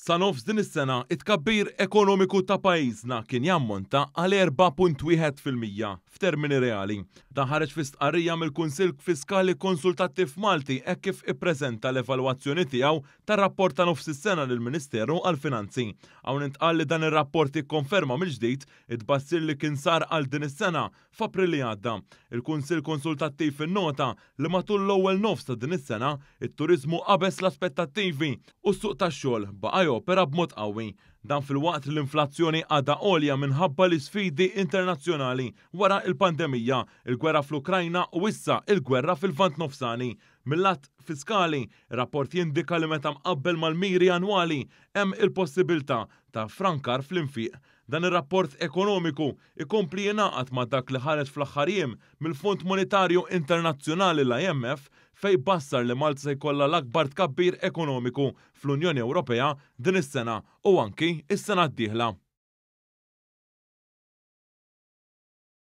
Sa nofs din is-sena it-tkabbir ekonomiku ta' pajjiżna kien jammonta għal 4.1% f'termini reali. Dan ħareġ fi stqarrija mill-Kunsill Fiskali Konsultattiv Malti hekk kif ippreżenta l-evalwazzjoni tiegħu tar-rapport ta' nofs is-sena lill-Ministeru għall-Finanzi. Hawn intqal li dan ir-rapport ikkonferma mill-ġdid it-tbassir li kien sar għal din is-sena f'April li għadda. Il-Kunsill Konsultattiv innota li matul l-ewwel nofs ta' din is-sena it-turiżmu qabeż l-aspettattivi u s-suq tax-xogħol baqa' jopera b'mod qawwi. Dan fil-waqt l-inflazzjoni għadha għolja minħabba l-isfidi internazzjonali wara il-pandemija, il-gwerra fl-Ukrajna u issa il-gwerra fil-Vant Nofsani. Mill-lat fiskali, rapport jindika li meta mqabbel mal-miri annwali hemm il-possibilità ta' frankar fl-infiq. Dan ir-rapport ekonomiku ikompli jingħaqad ma' dak li ħareġ fl-aħħar jiem mill-Fond Monetarju Internazzjonali l-IMF fej bassar li Malta se jkollha l-akbar tkabbir ekonomiku fl-Unjoni Ewropea din is-sena u anki is-sena d-dieħla.